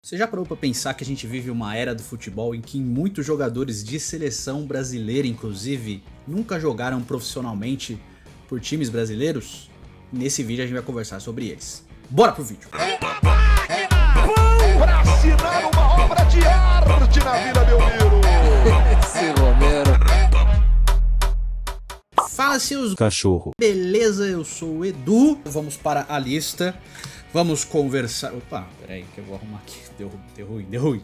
Você já parou pra pensar que a gente vive uma era do futebol em que muitos jogadores de seleção brasileira, inclusive, nunca jogaram profissionalmente por times brasileiros? Nesse vídeo a gente vai conversar sobre eles. Bora pro vídeo! Pra assinar uma obra de arte na Vila Belmiro. Esse Romero. Fala, seus Cachorro. beleza? Eu sou o Edu. Vamos para a lista. Vamos conversar... Opa, peraí que eu vou arrumar aqui. Deu ruim.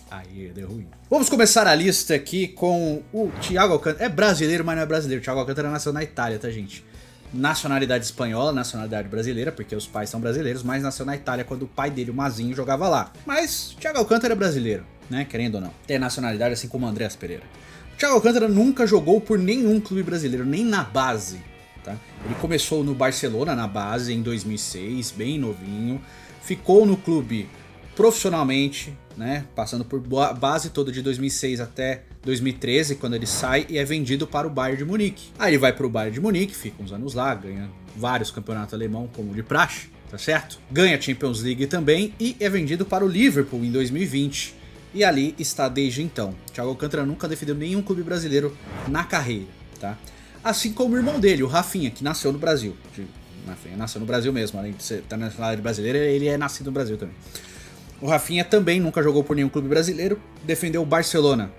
Aí, deu ruim. Vamos começar a lista aqui com o Thiago Alcântara. É brasileiro, mas não é brasileiro. O Thiago Alcântara nasceu na Itália, tá, gente? Nacionalidade espanhola, nacionalidade brasileira, porque os pais são brasileiros, mas nasceu na Itália quando o pai dele, o Mazinho, jogava lá. Mas o Thiago Alcântara é brasileiro, né? Querendo ou não. Tem nacionalidade assim como o Andreas Pereira. O Thiago Alcântara nunca jogou por nenhum clube brasileiro, nem na base. Tá? Ele começou no Barcelona na base em 2006, bem novinho, ficou no clube profissionalmente, né, passando por base toda de 2006 até 2013, quando ele sai e é vendido para o Bayern de Munique. Aí ele vai para o Bayern de Munique, fica uns anos lá, ganha vários campeonatos alemão como de praxe, tá certo? Ganha a Champions League também e é vendido para o Liverpool em 2020. E ali está desde então. Thiago Alcântara nunca defendeu nenhum clube brasileiro na carreira, tá? Assim como o irmão dele, o Rafinha, que nasceu no Brasil. Nasceu no Brasil mesmo, além de ser da nacionalidade brasileira, ele é nascido no Brasil também. O Rafinha também nunca jogou por nenhum clube brasileiro, defendeu o Barcelona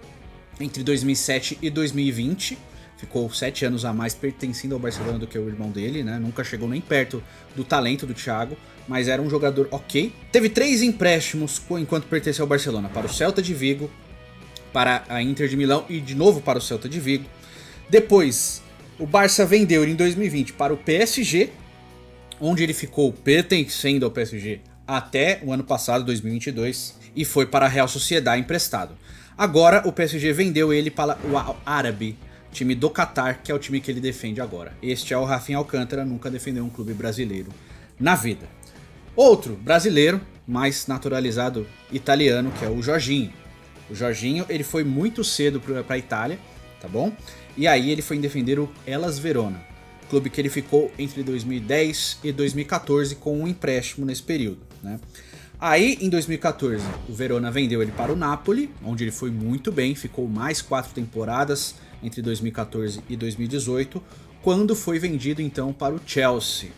entre 2007 e 2020, ficou 7 anos a mais pertencendo ao Barcelona do que o irmão dele, né? Nunca chegou nem perto do talento do Thiago, mas era um jogador ok. Teve 3 empréstimos enquanto pertenceu ao Barcelona, para o Celta de Vigo, para a Inter de Milão e de novo para o Celta de Vigo. Depois, o Barça vendeu ele em 2020 para o PSG, onde ele ficou pertencendo ao PSG até o ano passado, 2022, e foi para a Real Sociedad emprestado. Agora o PSG vendeu ele para o Al Arabi, time do Qatar, que é o time que ele defende agora. Este é o Rafinha Alcântara, nunca defendeu um clube brasileiro na vida. Outro brasileiro, mais naturalizado italiano, que é o Jorginho. O Jorginho, ele foi muito cedo para a Itália, tá bom? E aí ele foi defender o Hellas Verona, clube que ele ficou entre 2010 e 2014 com um empréstimo nesse período, né? Aí em 2014 o Verona vendeu ele para o Napoli, onde ele foi muito bem, ficou mais 4 temporadas entre 2014 e 2018, quando foi vendido então para o Chelsea,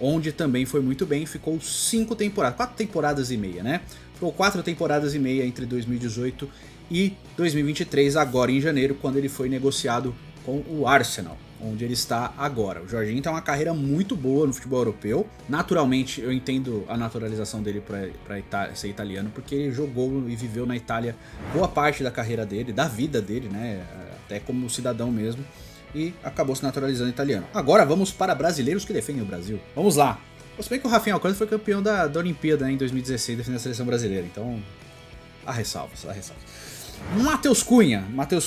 onde também foi muito bem, ficou 5 temporadas, 4 temporadas e meia, né? Ficou 4 temporadas e meia entre 2018 e 2023, agora em janeiro, quando ele foi negociado com o Arsenal, onde ele está agora. O Jorginho tem uma carreira muito boa no futebol europeu. Naturalmente, eu entendo a naturalização dele para ser italiano, porque ele jogou e viveu na Itália boa parte da carreira dele, da vida dele, né? Até como cidadão mesmo, e acabou se naturalizando italiano. Agora vamos para brasileiros que defendem o Brasil. Vamos lá. Se bem que o Rafinha Alcântara foi campeão da Olimpíada, né, em 2016, defendendo a seleção brasileira, então há ressalvas. Matheus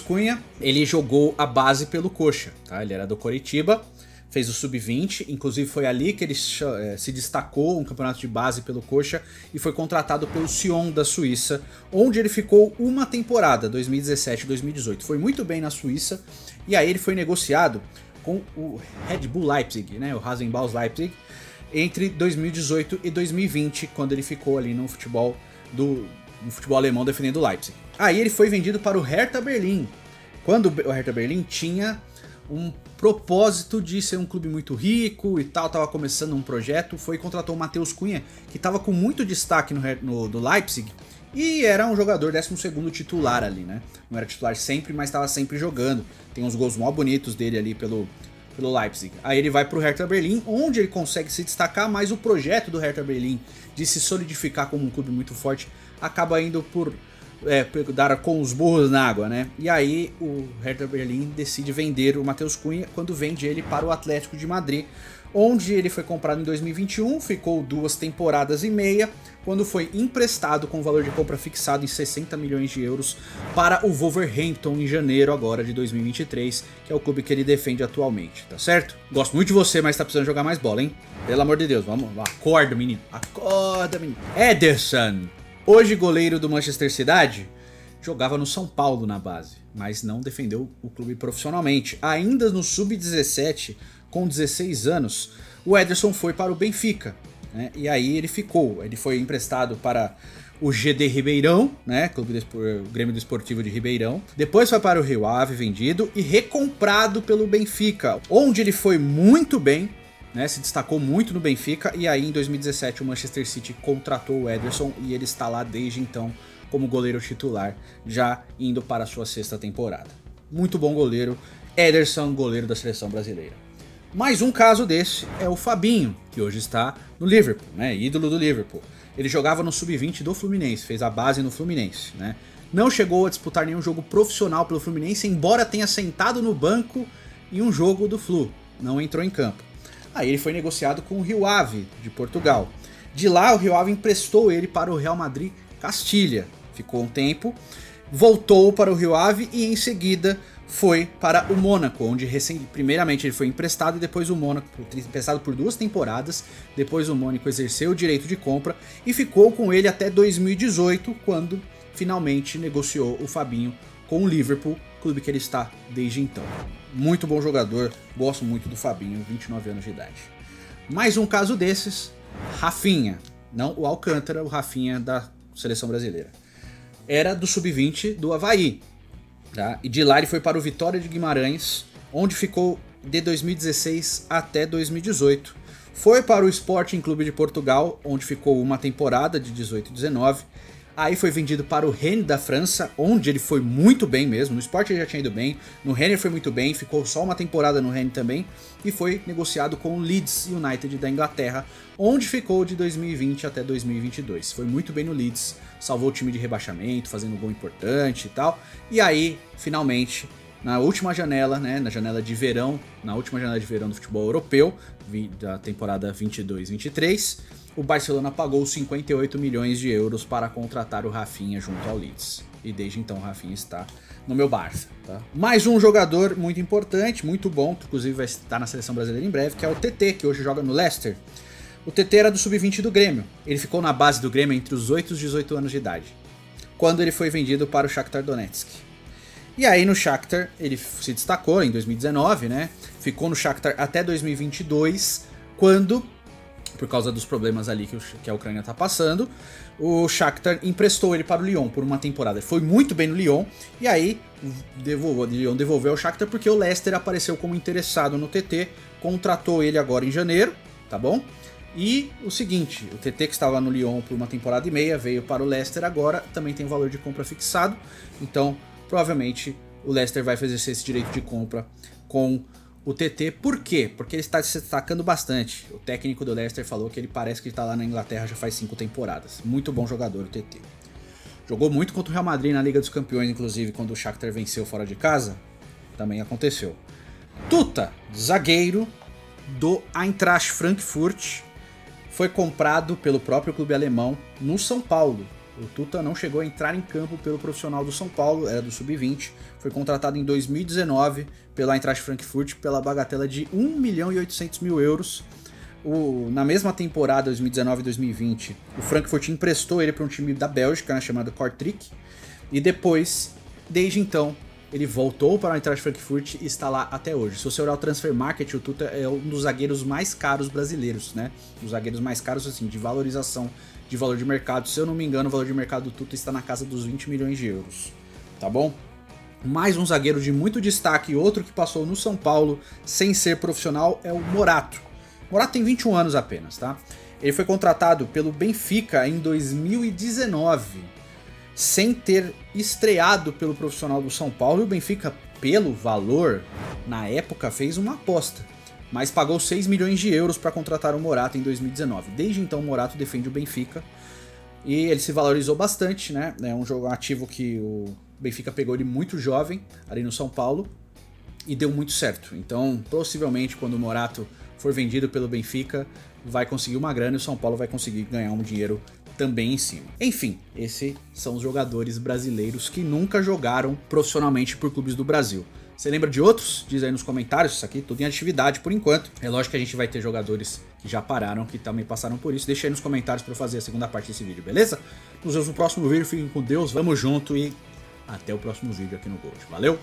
Cunha, ele jogou a base pelo Coxa, tá? Ele era do Coritiba, fez o Sub-20, inclusive foi ali que ele se destacou um campeonato de base pelo Coxa e foi contratado pelo Sion da Suíça, onde ele ficou uma temporada, 2017 e 2018. Foi muito bem na Suíça e aí ele foi negociado com o Red Bull Leipzig, né? O Rasenball Leipzig, entre 2018 e 2020, quando ele ficou ali no futebol alemão defendendo o Leipzig. Aí ele foi vendido para o Hertha Berlim, quando o Hertha Berlim tinha um propósito de ser um clube muito rico e tal, estava começando um projeto, contratou o Matheus Cunha, que estava com muito destaque no Leipzig, e era um jogador 12º titular ali, né? Não era titular sempre, mas estava sempre jogando. Tem uns gols mó bonitos dele ali pelo Leipzig. Aí ele vai para o Hertha Berlim, onde ele consegue se destacar, mas o projeto do Hertha Berlim de se solidificar como um clube muito forte acaba indo por dar com os burros na água, né? E aí o Hertha Berlim decide vender o Matheus Cunha quando vende ele para o Atlético de Madrid, onde ele foi comprado em 2021, ficou 2 temporadas e meia, quando foi emprestado com valor de compra fixado em 60 milhões de euros para o Wolverhampton em janeiro agora de 2023, que é o clube que ele defende atualmente, tá certo? Gosto muito de você, mas tá precisando jogar mais bola, hein? Pelo amor de Deus, vamos, acorda, menino. Acorda, menino. Ederson, hoje goleiro do Manchester City, jogava no São Paulo na base, mas não defendeu o clube profissionalmente. Ainda no Sub-17, com 16 anos, o Ederson foi para o Benfica, né? E aí ele foi emprestado para o GD Ribeirão, né, o Grêmio Desportivo de Ribeirão. Depois foi para o Rio Ave, vendido e recomprado pelo Benfica, onde ele foi muito bem, né, se destacou muito no Benfica, e aí em 2017 o Manchester City contratou o Ederson e ele está lá desde então como goleiro titular, já indo para a sua 6ª temporada. Muito bom goleiro, Ederson, goleiro da seleção brasileira. Mais um caso desse é o Fabinho, que hoje está no Liverpool, né, ídolo do Liverpool. Ele jogava no Sub-20 do Fluminense, fez a base no Fluminense, né? Não chegou a disputar nenhum jogo profissional pelo Fluminense, embora tenha sentado no banco em um jogo do Flu, não entrou em campo. Aí ele foi negociado com o Rio Ave, de Portugal. De lá, o Rio Ave emprestou ele para o Real Madrid Castilha. Ficou um tempo, voltou para o Rio Ave e em seguida foi para o Mônaco, onde primeiramente ele foi emprestado e depois o Mônaco, emprestado por 2 temporadas, depois o Mônaco exerceu o direito de compra e ficou com ele até 2018, quando finalmente negociou o Fabinho com o Liverpool, clube que ele está desde então. Muito bom jogador, gosto muito do Fabinho, 29 anos de idade. Mais um caso desses, Rafinha, não o Alcântara, o Rafinha da seleção brasileira. Era do Sub-20 do Avaí. Tá? E de lá ele foi para o Vitória de Guimarães, onde ficou de 2016 até 2018. Foi para o Sporting Clube de Portugal, onde ficou uma temporada de 18 e 19. Aí foi vendido para o Rennes da França, onde ele foi muito bem mesmo. No Sporting ele já tinha ido bem, no Rennes ele foi muito bem, ficou só uma temporada no Rennes também. E foi negociado com o Leeds United da Inglaterra, onde ficou de 2020 até 2022. Foi muito bem no Leeds, salvou o time de rebaixamento, fazendo um gol importante e tal. E aí, finalmente, na última janela, né, na última janela de verão do futebol europeu, da temporada 22-23, o Barcelona pagou 58 milhões de euros para contratar o Rafinha junto ao Leeds. E desde então o Rafinha está no meu Barça. Tá? Mais um jogador muito importante, muito bom, que inclusive vai estar na seleção brasileira em breve, que é o TT, que hoje joga no Leicester. O TT era do Sub-20 do Grêmio. Ele ficou na base do Grêmio entre os 8 e os 18 anos de idade, quando ele foi vendido para o Shakhtar Donetsk. E aí no Shakhtar ele se destacou em 2019, né? Ficou no Shakhtar até 2022, quando, por causa dos problemas ali que a Ucrânia tá passando, o Shakhtar emprestou ele para o Lyon por uma temporada. Ele foi muito bem no Lyon, e aí o Lyon devolveu ao Shakhtar porque o Leicester apareceu como interessado no TT, contratou ele agora em janeiro, tá bom? E o seguinte, o TT que estava no Lyon por uma temporada e meia veio para o Leicester agora, também tem valor de compra fixado, então provavelmente o Leicester vai fazer esse direito de compra com o TT. Por quê? Porque ele está se destacando bastante. O técnico do Leicester falou que ele parece que está lá na Inglaterra já faz 5 temporadas. Muito bom jogador o TT. Jogou muito contra o Real Madrid na Liga dos Campeões, inclusive quando o Shakhtar venceu fora de casa. Também aconteceu. Tuta, zagueiro do Eintracht Frankfurt, foi comprado pelo próprio clube alemão no São Paulo. O Tuta não chegou a entrar em campo pelo profissional do São Paulo, era do Sub-20, foi contratado em 2019 pela Eintracht Frankfurt pela bagatela de 1.800.000 euros. Na mesma temporada, 2019 e 2020, o Frankfurt emprestou ele para um time da Bélgica, né, chamado Kortrijk, e depois, desde então, ele voltou para a Eintracht Frankfurt e está lá até hoje. Se você olhar o Transfer Market, o Tuta é um dos zagueiros mais caros brasileiros, né? Os zagueiros mais caros, assim, de valorização, de valor de mercado. Se eu não me engano, o valor de mercado do Tuta está na casa dos 20 milhões de euros, tá bom? Mais um zagueiro de muito destaque, outro que passou no São Paulo sem ser profissional, é o Morato. Morato tem 21 anos apenas, tá? Ele foi contratado pelo Benfica em 2019, sem ter estreado pelo profissional do São Paulo, e o Benfica, pelo valor, na época fez uma aposta, mas pagou 6 milhões de euros para contratar o Morato em 2019. Desde então o Morato defende o Benfica e ele se valorizou bastante, né? É um jogo ativo que o Benfica pegou ele muito jovem ali no São Paulo e deu muito certo. Então, possivelmente, quando o Morato for vendido pelo Benfica, vai conseguir uma grana e o São Paulo vai conseguir ganhar um dinheiro também em cima. Enfim, esses são os jogadores brasileiros que nunca jogaram profissionalmente por clubes do Brasil. Você lembra de outros? Diz aí nos comentários, isso aqui tudo em atividade por enquanto. É lógico que a gente vai ter jogadores que já pararam, que também passaram por isso. Deixa aí nos comentários para eu fazer a segunda parte desse vídeo, beleza? Nos vemos no próximo vídeo, fiquem com Deus, vamos junto e até o próximo vídeo aqui no Gold. Valeu!